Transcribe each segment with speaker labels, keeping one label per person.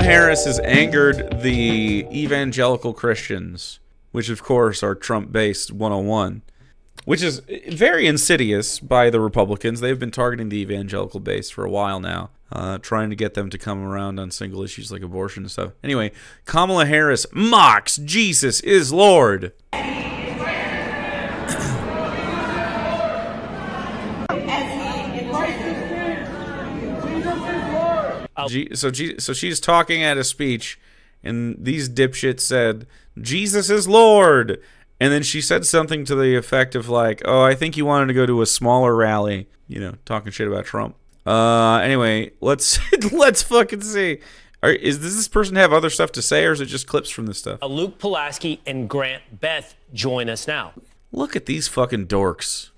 Speaker 1: Harris has angered the evangelical Christians, which of course are Trump-based 101, which is very insidious by the Republicans. They've been targeting the evangelical base for a while now, trying to get them to come around on single issues like abortion and stuff. Anyway, Kamala Harris mocks Jesus is Lord. So she's talking at a speech, and these dipshits said, Jesus is Lord. And then she said something to the effect of like, oh, I think you wanted to go to a smaller rally, you know, talking shit about Trump. Anyway, let's fucking see. Does this person have other stuff to say, or is it just clips from this stuff?
Speaker 2: Luke Pulaski and Grant Beth join us now.
Speaker 1: Look at these fucking dorks.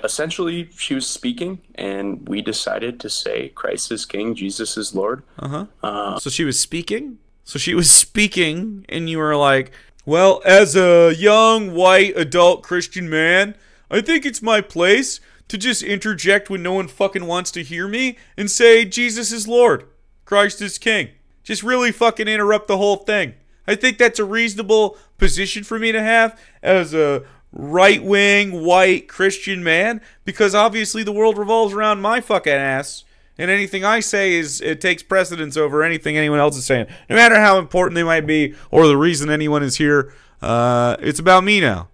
Speaker 3: Essentially, she was speaking, and we decided to say, Christ is King, Jesus is Lord.
Speaker 1: So she was speaking? So she was speaking, and you were like, well, as a young, white, adult Christian man, I think it's my place to just interject when no one fucking wants to hear me and say, Jesus is Lord, Christ is King. Just really fucking interrupt the whole thing. I think that's a reasonable position for me to have as a right-wing, white Christian man, because obviously the world revolves around my fucking ass, and anything I say it takes precedence over anything anyone else is saying, no matter how important they might be or the reason anyone is here. It's about me now.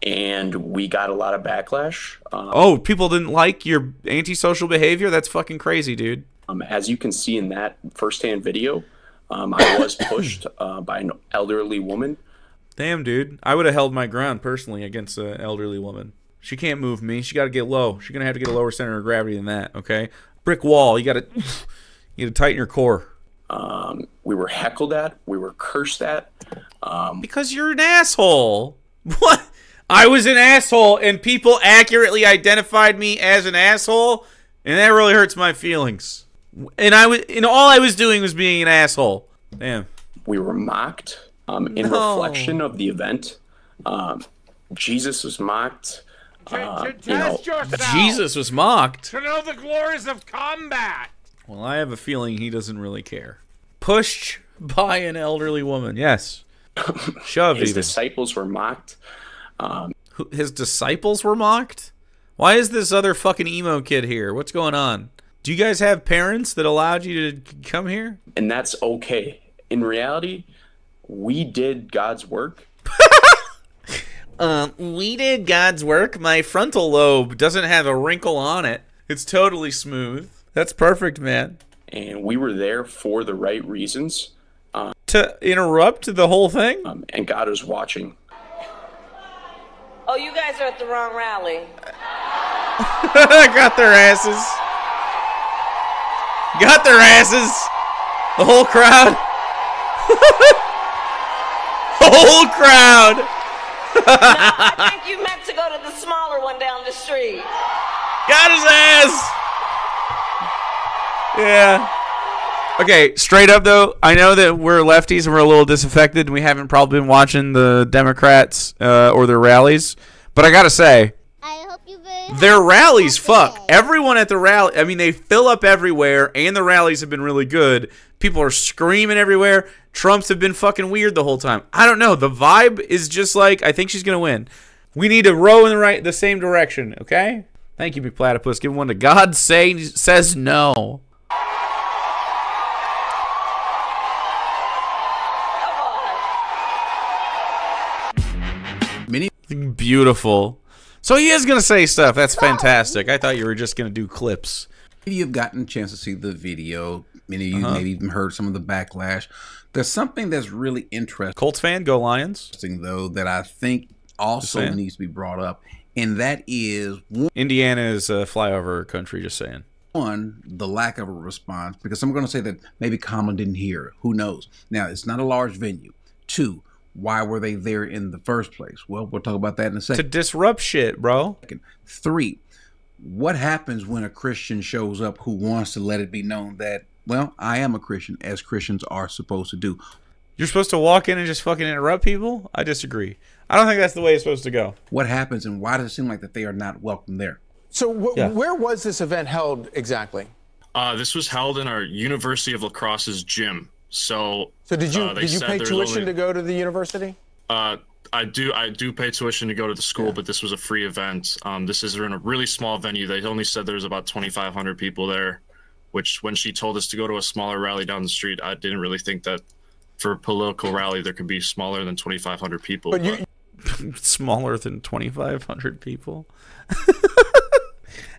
Speaker 3: And we got a lot of backlash.
Speaker 1: Oh, people didn't like your antisocial behavior? That's fucking crazy, dude.
Speaker 3: As you can see in that firsthand video, I was pushed by an elderly woman.
Speaker 1: Damn, dude. I would have held my ground personally against an elderly woman. She can't move me. She got to get low. She's going to have to get a lower center of gravity than that, okay? Brick wall. You got to tighten your core.
Speaker 3: We were heckled at. We were cursed at.
Speaker 1: Because you're an asshole. What? I was an asshole, and people accurately identified me as an asshole, and that really hurts my feelings. And all I was doing was being an asshole. Damn.
Speaker 3: We were mocked. In reflection of the event, Jesus was mocked.
Speaker 1: Jesus was mocked.
Speaker 4: To know the glories of combat.
Speaker 1: Well, I have a feeling he doesn't really care. Pushed by an elderly woman. Yes. Shoved.
Speaker 3: His disciples were mocked.
Speaker 1: His disciples were mocked? Why is this other fucking emo kid here? What's going on? Do you guys have parents that allowed you to come here?
Speaker 3: And that's okay. In reality, we did God's work.
Speaker 1: We did God's work. My frontal lobe doesn't have a wrinkle on it. It's totally smooth. That's perfect, man.
Speaker 3: And we were there for the right reasons.
Speaker 1: To interrupt the whole thing?
Speaker 3: And God is watching.
Speaker 5: Oh, you guys are at the wrong rally.
Speaker 1: Got their asses. Got their asses. The whole crowd. Whole crowd.
Speaker 5: No, I think you meant to go to the smaller one down the street.
Speaker 1: Got his ass. Yeah. Okay, straight up though, I know that we're lefties and we're a little disaffected and we haven't probably been watching the Democrats or their rallies, but I gotta say,
Speaker 6: I hope you
Speaker 1: their rallies fuck. Everyone at the rally, I mean, they fill up everywhere and the rallies have been really good. People are screaming everywhere. Trumps have been fucking weird the whole time. I don't know. The vibe is just like, I think she's going to win. We need to row in the same direction, okay? Thank you, Big Platypus. Give one to God says no. Beautiful. So he is going to say stuff. That's fantastic. I thought you were just going to do clips.
Speaker 7: Maybe you've gotten a chance to see the video. Many of you maybe even heard some of the backlash. There's something that's really interesting.
Speaker 1: Colts fan, go Lions.
Speaker 7: Though, that I think also needs to be brought up, and that is
Speaker 1: Indiana is a flyover country. Just saying.
Speaker 7: One, the lack of a response, because I'm going to say that maybe Kamala didn't hear it. Who knows? Now, it's not a large venue. Two, why were they there in the first place? Well, we'll talk about that in a second.
Speaker 1: To disrupt shit, bro.
Speaker 7: Three, what happens when a Christian shows up who wants to let it be known that, well, I am a Christian, as Christians are supposed to do?
Speaker 1: You're supposed to walk in and just fucking interrupt people? I disagree. I don't think that's the way it's supposed to go.
Speaker 7: What happens, and why does it seem like that they are not welcome there?
Speaker 8: So where was this event held exactly?
Speaker 6: This was held in our University of La Crosse's gym. So
Speaker 8: did you pay tuition to go to the university?
Speaker 6: I do pay tuition to go to the school, but this was a free event. This is in a really small venue. They only said there's about 2,500 people there, which when she told us to go to a smaller rally down the street, I didn't really think that for a political rally there could be smaller than 2,500 people. But
Speaker 1: smaller than 2,500 people.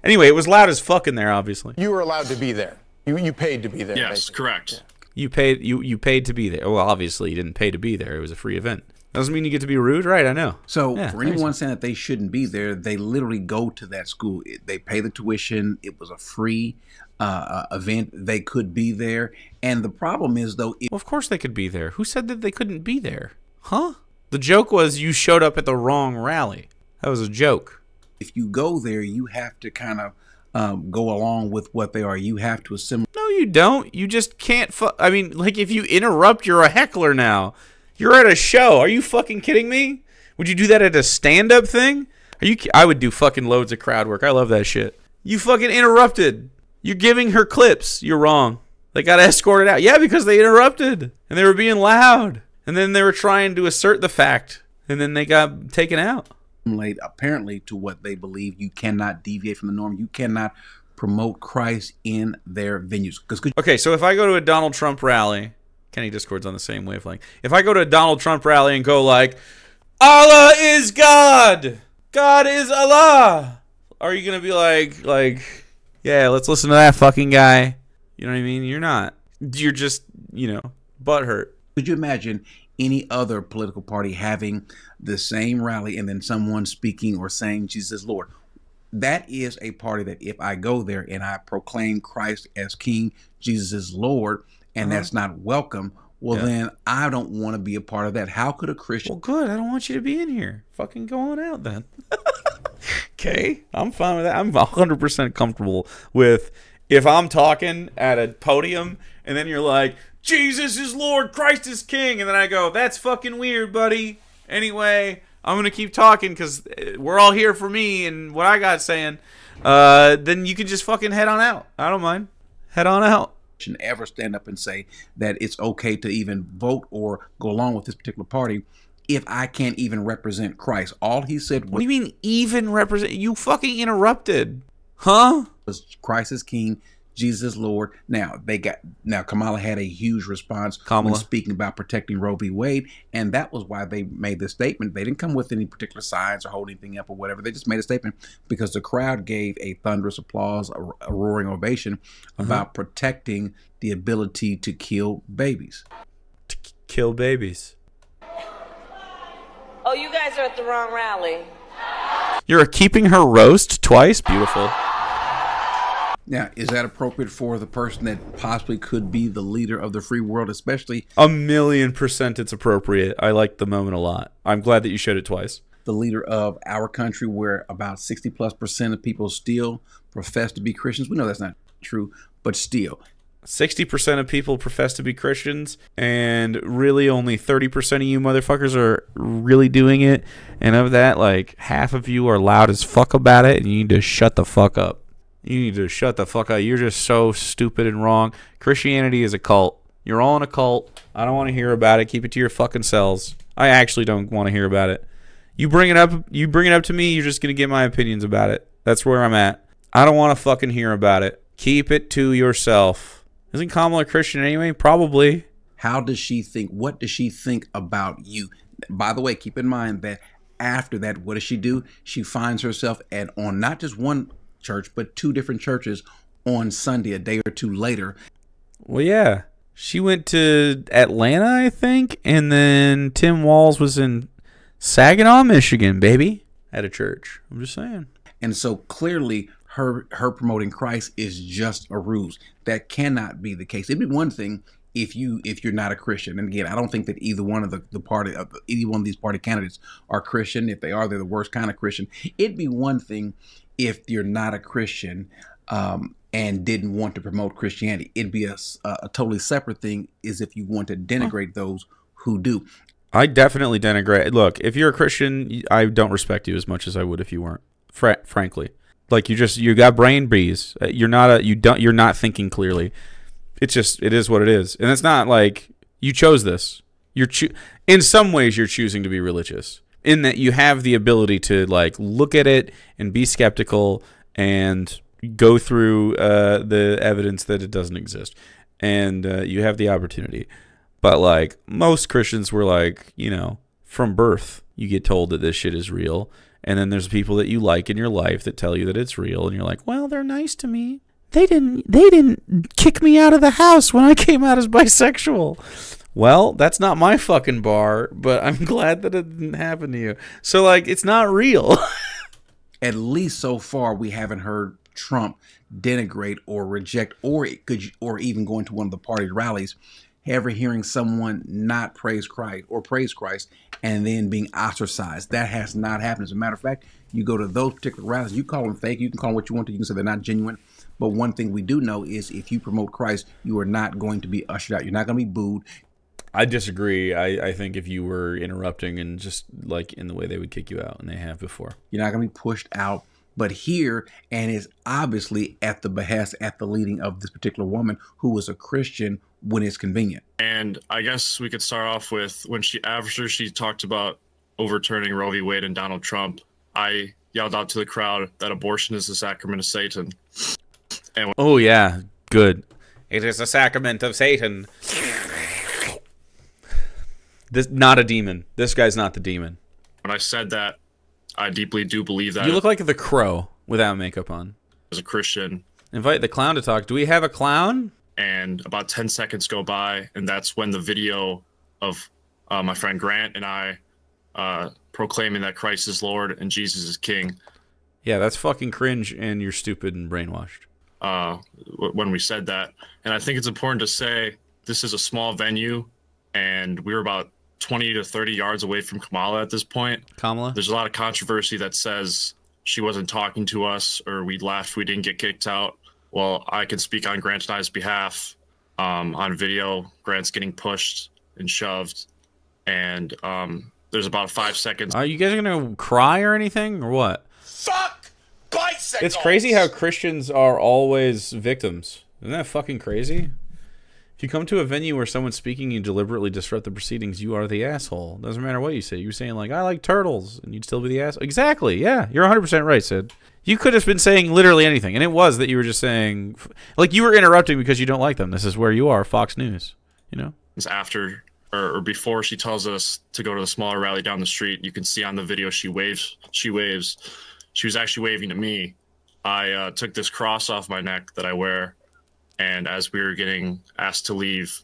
Speaker 1: Anyway, it was loud as fuck in there, obviously.
Speaker 8: You were allowed to be there. You paid to be there.
Speaker 6: Yes,
Speaker 8: basically.
Speaker 6: correct.
Speaker 8: Yeah.
Speaker 1: You paid to be there. Well, obviously you didn't pay to be there. It was a free event. Doesn't mean you get to be rude, right? I know.
Speaker 7: So
Speaker 1: yeah,
Speaker 7: for anyone saying that they shouldn't be there, they literally go to that school. They pay the tuition. It was a free event. They could be there. And the problem is, though...
Speaker 1: well, of course they could be there. Who said that they couldn't be there? Huh? The joke was you showed up at the wrong rally. That was a joke.
Speaker 7: If you go there, you have to kind of go along with what they are. You have to assimilate.
Speaker 1: No, you don't. You just can't... I mean, like, if you interrupt, you're a heckler now. You're at a show. Are you fucking kidding me? Would you do that at a stand-up thing? I would do fucking loads of crowd work. I love that shit. You fucking interrupted. You're giving her clips. You're wrong. They got escorted out. Yeah, because they interrupted. And they were being loud. And then they were trying to assert the fact. And then they got taken out.
Speaker 7: Apparently to what they believe. You cannot deviate from the norm. You cannot promote Christ in their venues.
Speaker 1: Okay, so if I go to a Donald Trump rally... Kenny Discord's on the same wavelength. If I go to a Donald Trump rally and go like, Allah is God! God is Allah! Are you going to be like, yeah, let's listen to that fucking guy? You know what I mean? You're not. You're just, butthurt.
Speaker 7: Could you imagine any other political party having the same rally and then someone speaking or saying Jesus Lord? That is a party that if I go there and I proclaim Christ as King, Jesus is Lord, and that's not welcome, well, then I don't want to be a part of that. How could a Christian...
Speaker 1: Well, good. I don't want you to be in here. Fucking go on out then. Okay? I'm fine with that. I'm 100% comfortable with if I'm talking at a podium and then you're like, Jesus is Lord, Christ is King, and then I go, that's fucking weird, buddy. Anyway, I'm going to keep talking because we're all here for me and what I got saying. Then you can just fucking head on out. I don't mind. Head on out.
Speaker 7: Ever stand up and say that it's okay to even vote or go along with this particular party if I can't even represent Christ. All he said was...
Speaker 1: What do you mean even represent? You fucking interrupted. Huh?
Speaker 7: Was Christ is King, Jesus Lord. Now Kamala had a huge response when speaking about protecting Roe v. Wade, and that was why they made this statement. They didn't come with any particular signs or hold anything up or whatever. They just made a statement because the crowd gave a thunderous applause, a roaring ovation about protecting the ability to kill babies.
Speaker 1: To kill babies.
Speaker 5: Oh, you guys are at the wrong rally.
Speaker 1: You're keeping her roast twice? Beautiful.
Speaker 7: Now, is that appropriate for the person that possibly could be the leader of the free world, especially?
Speaker 1: 1,000,000% it's appropriate. I like the moment a lot. I'm glad that you showed it twice.
Speaker 7: The leader of our country where about 60+% of people still profess to be Christians. We know that's not true, but still.
Speaker 1: 60% of people profess to be Christians, and really only 30% of you motherfuckers are really doing it. And of that, like, half of you are loud as fuck about it, and you need to shut the fuck up. You need to shut the fuck up. You're just so stupid and wrong. Christianity is a cult. You're all in a cult. I don't want to hear about it. Keep it to your fucking selves. I actually don't want to hear about it. You bring it up to me, you're just going to get my opinions about it. That's where I'm at. I don't want to fucking hear about it. Keep it to yourself. Isn't Kamala Christian anyway? Probably.
Speaker 7: How does she think? What does she think about you? By the way, keep in mind that after that, what does she do? She finds herself on not just one church, but 2 different churches on Sunday, a day or 2 later.
Speaker 1: Well, yeah. She went to Atlanta, I think, and then Tim Walz was in Saginaw, Michigan, baby, at a church. I'm just saying.
Speaker 7: And so clearly her promoting Christ is just a ruse. That cannot be the case. It'd be one thing if you're not a Christian. And again, I don't think that either one of either one of these party candidates are Christian. If they are, they're the worst kind of Christian. It'd be one thing if you're not a Christian and didn't want to promote Christianity. It'd be a totally separate thing is if you want to denigrate those who do.
Speaker 1: I definitely denigrate. Look, if you're a Christian, I don't respect you as much as I would if you weren't, frankly. Like you got brain breeze. You're not thinking clearly. It is what it is. And it's not like you chose this. In some ways you're choosing to be religious, in that you have the ability to like look at it and be skeptical and go through the evidence that it doesn't exist. And you have the opportunity. But like most Christians were like, from birth you get told that this shit is real. And then there's people that you like in your life that tell you that it's real, and you're like, well, they're nice to me. They didn't kick me out of the house when I came out as bisexual. Well, that's not my fucking bar, but I'm glad that it didn't happen to you. So like, it's not real.
Speaker 7: At least so far, we haven't heard Trump denigrate or reject, or even going to one of the party rallies, ever hearing someone not praise Christ and then being ostracized. That has not happened. As a matter of fact, you go to those particular rallies, you call them fake, you can call them what you want to, you can say they're not genuine. But one thing we do know is if you promote Christ, you are not going to be ushered out. You're not going to be booed.
Speaker 1: I disagree. I think if you were interrupting and just like in the way they would kick you out, and they have before.
Speaker 7: You're not going to be pushed out. But here, and it's obviously at the behest, at the leading of this particular woman who was a Christian when it's convenient.
Speaker 6: And I guess we could start off with after she talked about overturning Roe v. Wade and Donald Trump, I yelled out to the crowd that abortion is the sacrament of Satan. And
Speaker 1: oh yeah, good. It is a sacrament of Satan. This not a demon. This guy's not the demon.
Speaker 6: When I said that, I deeply do believe that.
Speaker 1: You look like the Crow without makeup on.
Speaker 6: As a Christian.
Speaker 1: Invite the clown to talk. Do we have a clown?
Speaker 6: And about 10 seconds go by, and that's when the video of my friend Grant and I proclaiming that Christ is Lord and Jesus is King.
Speaker 1: Yeah, that's fucking cringe, and you're stupid and brainwashed.
Speaker 6: When we said that. And I think it's important to say this is a small venue, and we were about 20 to 30 yards away from Kamala at this point.
Speaker 1: Kamala?
Speaker 6: There's a lot of controversy that says she wasn't talking to us, or we left, we didn't get kicked out. Well, I can speak on Grant and I's behalf. On video, Grant's getting pushed and shoved, and there's about 5 seconds.
Speaker 1: Are you guys gonna cry or anything, or what?
Speaker 4: Fuck bicycles!
Speaker 1: It's crazy how Christians are always victims. Isn't that fucking crazy? If you come to a venue where someone's speaking, you deliberately disrupt the proceedings, you are the asshole. Doesn't matter what you say. You're saying like, I like turtles, and you'd still be the asshole. Exactly, yeah. You're 100% right, Sid. You could have been saying literally anything, and it was that you were just saying, like, you were interrupting because you don't like them. This is where you are, Fox News, you know?
Speaker 6: It's after or before she tells us to go to the smaller rally down the street. You can see on the video she waves. She waves. She was actually waving to me. I took this cross off my neck that I wear, and as we were getting asked to leave,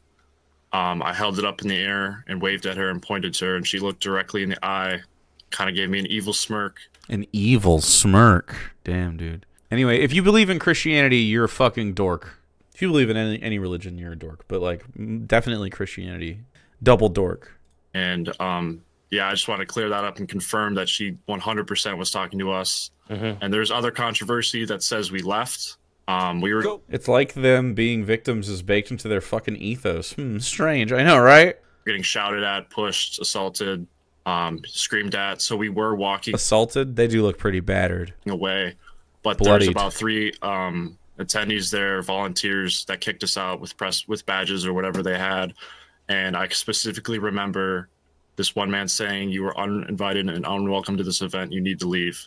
Speaker 6: I held it up in the air and waved at her and pointed to her, and she looked directly in the eye, kind of gave me an evil smirk.
Speaker 1: An evil smirk. Damn, dude. Anyway, if you believe in Christianity, you're a fucking dork. If you believe in any religion, you're a dork. But, like, definitely Christianity. Double dork.
Speaker 6: And, yeah, I just want to clear that up and confirm that she 100% was talking to us. Mm-hmm. And there's other controversy that says we left.
Speaker 1: It's like them being victims is baked into their fucking ethos. Strange. I know, right?
Speaker 6: Getting shouted at, pushed, assaulted, screamed at. So we were walking.
Speaker 1: Assaulted? They do look pretty battered.
Speaker 6: Away. But
Speaker 1: Bloodied.
Speaker 6: There's about 3 attendees there, volunteers, that kicked us out with badges or whatever they had. And I specifically remember this one man saying, "You were uninvited and unwelcome to this event. You need to leave."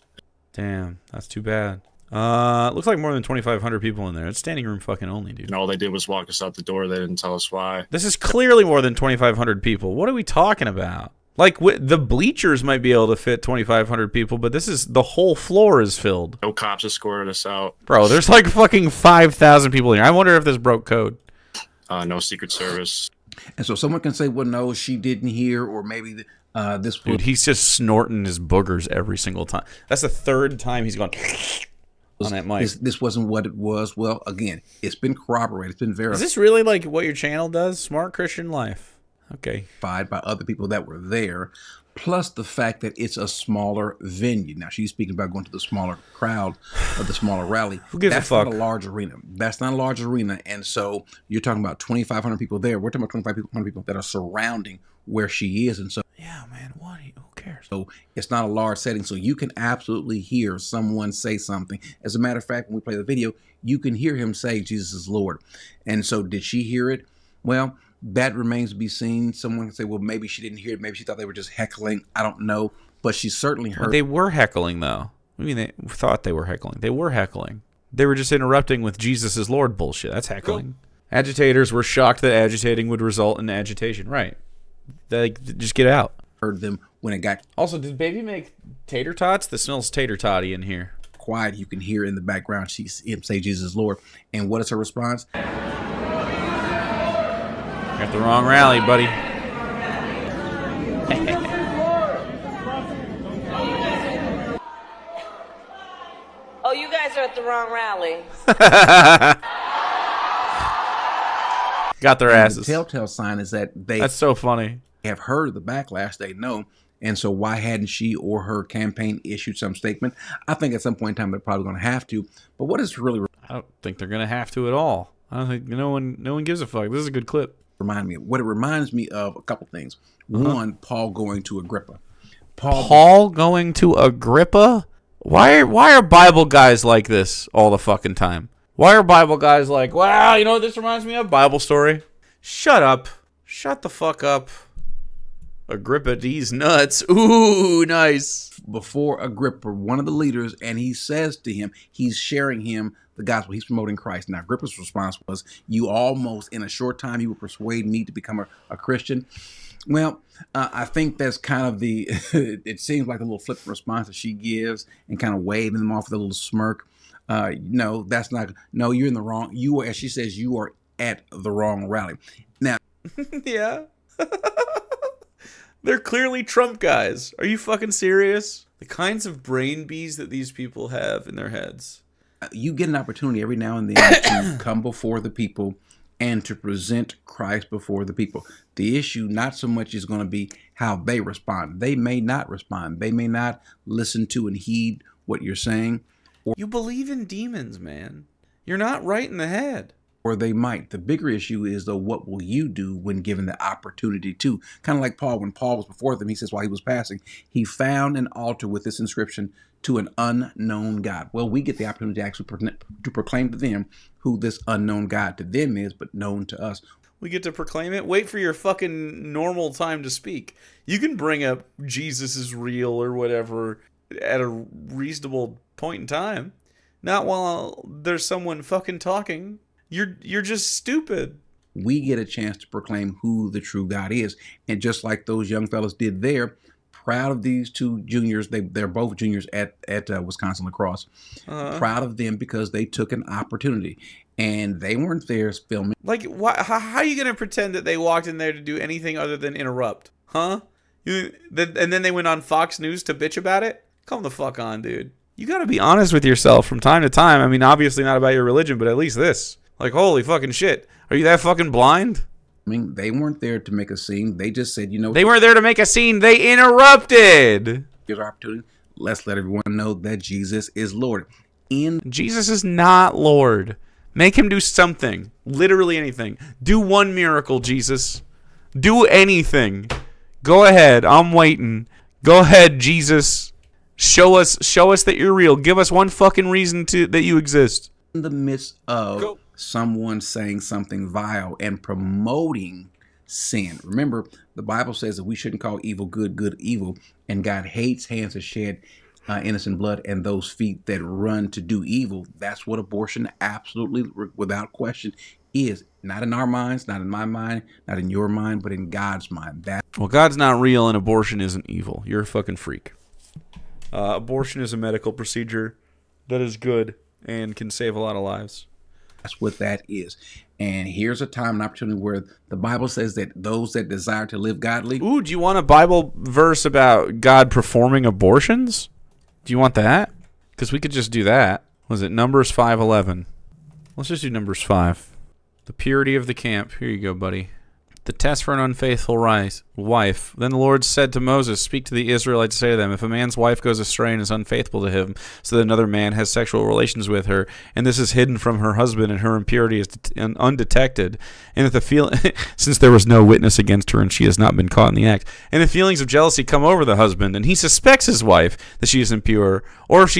Speaker 1: Damn, that's too bad. Looks like more than 2,500 people in there. It's standing room fucking only, dude.
Speaker 6: And all they did was walk us out the door. They didn't tell us why.
Speaker 1: This is clearly more than 2,500 people. What are we talking about? Like, the bleachers might be able to fit 2,500 people, but the whole floor is filled.
Speaker 6: No cops escorted us out.
Speaker 1: Bro, there's like fucking 5,000 people in here. I wonder if this broke code.
Speaker 6: No Secret Service.
Speaker 7: And so someone can say, well, no, she didn't hear, or maybe this...
Speaker 1: Dude, he's just snorting his boogers every single time. That's the 3rd time he's gone on that mic.
Speaker 7: This wasn't what it was. Well, again, it's been corroborated. It's been verified.
Speaker 1: Is this really like what your channel does? Smart Christian Life. Okay.
Speaker 7: By other people that were there, plus the fact that it's a smaller venue. Now, she's speaking about going to the smaller crowd or the smaller rally.
Speaker 1: Who gives a fuck?
Speaker 7: That's not a large arena. That's not a large arena. And so you're talking about 2,500 people there. We're talking about 2,500 people that are surrounding where she is. And so,
Speaker 1: yeah, man, what? Who cares?
Speaker 7: So it's not a large setting, so you can absolutely hear someone say something. As a matter of fact, when we play the video, you can hear him say Jesus is Lord. And so did she hear it? Well, that remains to be seen. Someone can say, well, maybe she didn't hear it. Maybe she thought they were just heckling. I don't know. But she certainly heard.
Speaker 1: Well, they were heckling, though. I mean, they thought they were heckling. They were heckling. They were just interrupting with Jesus is Lord bullshit. That's heckling. Agitators were shocked that agitating would result in agitation. Right. They just get out.
Speaker 7: Heard them when it got.
Speaker 1: Also, did baby make tater tots? This smells tater totty in here.
Speaker 7: Quiet. You can hear in the background him say Jesus is Lord. And what is her response?
Speaker 1: Got the wrong rally, buddy.
Speaker 5: Oh, you guys are at the wrong rally.
Speaker 1: Got their asses.
Speaker 7: The telltale sign is that
Speaker 1: That's so funny.
Speaker 7: have heard the backlash. They know. And so why hadn't she or her campaign issued some statement? I think at some point in time they're probably going to have to. But what is really
Speaker 1: I don't think they're gonna have to at all. I don't think no one gives a fuck. This is a good clip.
Speaker 7: remind me of? What it reminds me of, a couple things. One, Paul going to Agrippa.
Speaker 1: Paul going to Agrippa? Why are Bible guys like this all the fucking time? Why are Bible guys like, wow, you know what this reminds me of? Bible story. Shut up. Shut the fuck up. Agrippa, these nuts. Ooh, nice.
Speaker 7: Before Agrippa, one of the leaders, and he says to him, he's sharing him the gospel. He's promoting Christ. Now, Agrippa's response was, you almost, in a short time, you will persuade me to become a Christian. Well, I think that's kind of the, it seems like a little flippant response that she gives and kind of waving them off with a little smirk. No, that's not, no, you're in the wrong, you are, as she says, you are at the wrong rally. Now,
Speaker 1: yeah. They're clearly Trump guys. Are you fucking serious? The kinds of brain bees that these people have in their heads.
Speaker 7: You get an opportunity every now and then to come before the people and to present Christ before the people. The issue not so much is going to be how they respond. They may not respond. They may not listen to and heed what you're saying.
Speaker 1: You believe in demons, man. You're not right in the head.
Speaker 7: Or they might. The bigger issue is, though, what will you do when given the opportunity to? Kind of like Paul. When Paul was before them, he says while he was passing, he found an altar with this inscription, to an unknown God. Well, we get the opportunity to actually to proclaim to them who this unknown God to them is, but known to us.
Speaker 1: We get to proclaim it? Wait for your fucking normal time to speak. You can bring up Jesus is real or whatever at a reasonable point in time. Not while there's someone fucking talking. You're just stupid.
Speaker 7: We get a chance to proclaim who the true God is. And just like those young fellas did there, proud of these two juniors. They're both juniors at Wisconsin lacrosse. Proud of them because they took an opportunity. And they weren't there filming.
Speaker 1: Like, how are you going to pretend that they walked in there to do anything other than interrupt? Huh? And then they went on Fox News to bitch about it? Come the fuck on, dude. You got to be honest with yourself from time to time. I mean, obviously not about your religion, but at least this. Like, holy fucking shit. Are you that fucking blind?
Speaker 7: I mean, they weren't there to make a scene. They just said, you know.
Speaker 1: They weren't there to make a scene. They interrupted.
Speaker 7: Here's our opportunity. Let's let everyone know that Jesus is Lord.
Speaker 1: Jesus is not Lord. Make him do something. Literally anything. Do one miracle, Jesus. Do anything. Go ahead. I'm waiting. Go ahead, Jesus. Show us that you're real. Give us one fucking reason that you exist.
Speaker 7: In the midst of someone saying something vile and promoting sin. Remember, the Bible says that we shouldn't call evil good, good evil, and God hates hands that shed innocent blood and those feet that run to do evil. That's what abortion absolutely, without question, is. Not in our minds, not in my mind, not in your mind, but in God's mind.
Speaker 1: Well, God's not real and abortion isn't evil. You're a fucking freak. Abortion is a medical procedure that is good and can save a lot of lives.
Speaker 7: That's what that is. And here's a time and opportunity where the Bible says that those that desire to live godly.
Speaker 1: Ooh, do you want a Bible verse about God performing abortions? Do you want that? Because we could just do that. Was it Numbers 5:11? Let's just do Numbers 5. The purity of the camp. Here you go, buddy. The test for an unfaithful wife. Then the Lord said to Moses, speak to the Israelites, say to them, if a man's wife goes astray and is unfaithful to him, so that another man has sexual relations with her, and this is hidden from her husband, and her impurity is undetected, and if since there was no witness against her, and she has not been caught in the act, and the feelings of jealousy come over the husband, and he suspects his wife that she is impure, or if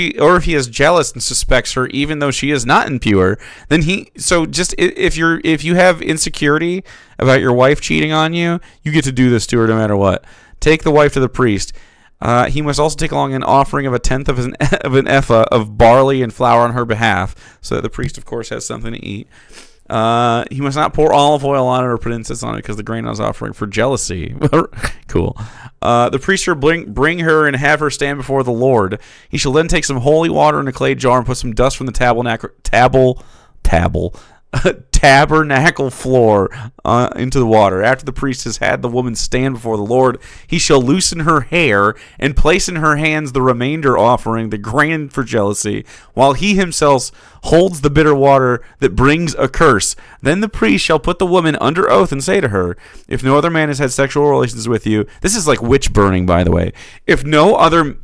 Speaker 1: he is jealous and suspects her even though she is not impure, then if you have insecurity about your wife cheating on you, you get to do this to her no matter what. Take the wife to the priest. He must also take along an offering of a tenth of an ephah of barley and flour on her behalf, so that the priest, of course, has something to eat. He must not pour olive oil on it or put incense on it, because the grain is offering for jealousy. Cool. The priest shall bring her and have her stand before the Lord. He shall then take some holy water in a clay jar and put some dust from the tabernacle floor into the water. After the priest has had the woman stand before the Lord, he shall loosen her hair and place in her hands the remainder offering, the grain for jealousy, while he himself holds the bitter water that brings a curse. Then the priest shall put the woman under oath and say to her, if no other man has had sexual relations with you, this is like witch burning, by the way, if no other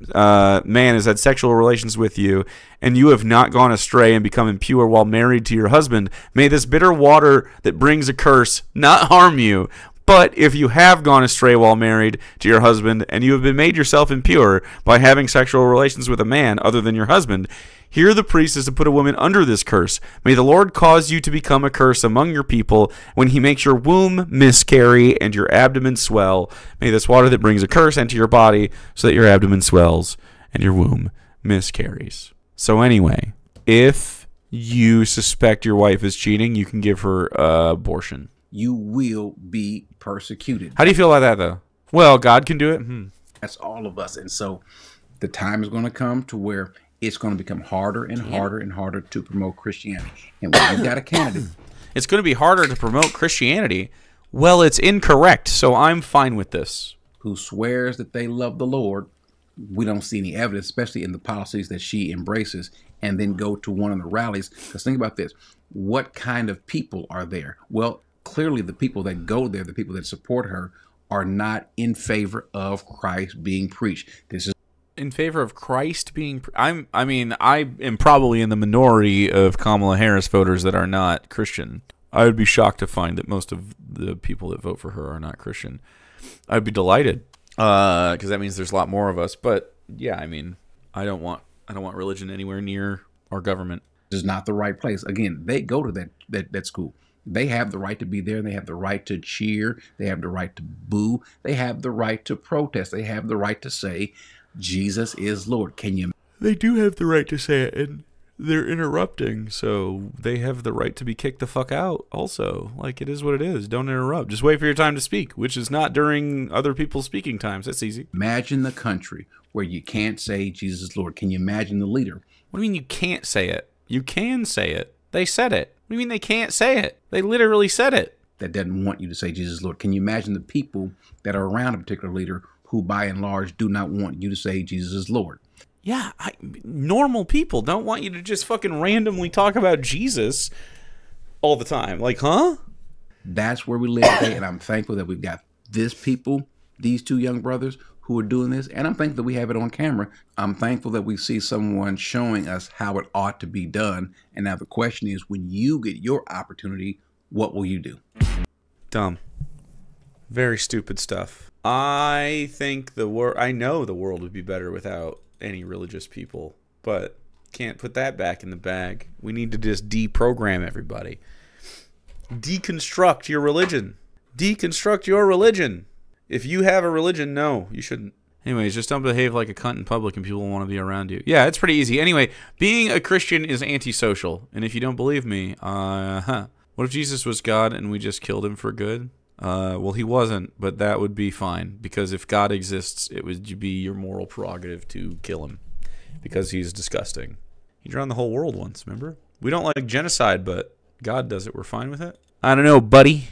Speaker 1: man has had sexual relations with you, and you have not gone astray and become impure while married to your husband, may this bitter water that brings a curse not harm you. But if you have gone astray while married to your husband, and you have been made yourself impure by having sexual relations with a man other than your husband, here the priest is to put a woman under this curse. May the Lord cause you to become a curse among your people when he makes your womb miscarry and your abdomen swell. May this water that brings a curse enter your body so that your abdomen swells and your womb miscarries. So anyway, if you suspect your wife is cheating, you can give her abortion.
Speaker 7: You will be persecuted.
Speaker 1: How do you feel about that, though? Well, God can do it.
Speaker 7: That's all of us. And so the time is going to come to where it's going to become harder and harder and harder to promote Christianity. And when you've got a candidate,
Speaker 1: it's going to be harder to promote Christianity. Well, it's incorrect, so I'm fine with this.
Speaker 7: Who swears that they love the Lord, we don't see any evidence, especially in the policies that she embraces, and then go to one of the rallies. Because think about this. What kind of people are there? Well, clearly the people that go there, the people that support her, are not in favor of Christ being preached. This is
Speaker 1: in favor of Christ being... I am probably in the minority of Kamala Harris voters that are not Christian. I would be shocked to find that most of the people that vote for her are not Christian. I'd be delighted. Because that means there's a lot more of us. But yeah, I mean, I don't want religion anywhere near our government.
Speaker 7: This is not the right place. Again, they go to that school. They have the right to be there. They have the right to cheer. They have the right to boo. They have the right to protest. They have the right to say, Jesus is Lord. Can you?
Speaker 1: They do have the right to say it, and they're interrupting, so they have the right to be kicked the fuck out also. Like, it is what it is. Don't interrupt. Just wait for your time to speak, which is not during other people's speaking times. That's easy.
Speaker 7: Imagine the country where you can't say Jesus is Lord. Can you imagine the leader?
Speaker 1: What do you mean you can't say it? You can say it. They said it. What do you mean they can't say it? They literally said it.
Speaker 7: That doesn't want you to say Jesus is Lord. Can you imagine the people that are around a particular leader who, by and large, do not want you to say Jesus is Lord?
Speaker 1: Yeah, normal people don't want you to just fucking randomly talk about Jesus all the time. Like, huh?
Speaker 7: That's where we live today, and I'm thankful that we've got these two young brothers who are doing this, and I'm thankful that we have it on camera. I'm thankful that we see someone showing us how it ought to be done. And now the question is, when you get your opportunity, what will you do?
Speaker 1: Dumb. Very stupid stuff. I think I know the world would be better without any religious people, but can't put that back in the bag. We need to just deprogram everybody. Deconstruct your religion. Deconstruct your religion. If you have a religion, no, you shouldn't. Anyways, just don't behave like a cunt in public and people want to be around you. Yeah, it's pretty easy. Anyway, being a Christian is antisocial. And if you don't believe me, what if Jesus was God and we just killed him for good? Well, he wasn't, but that would be fine. Because if God exists, it would be your moral prerogative to kill him. Because he's disgusting. He drowned the whole world once, remember? We don't like genocide, but God does it. We're fine with it. I don't know, buddy.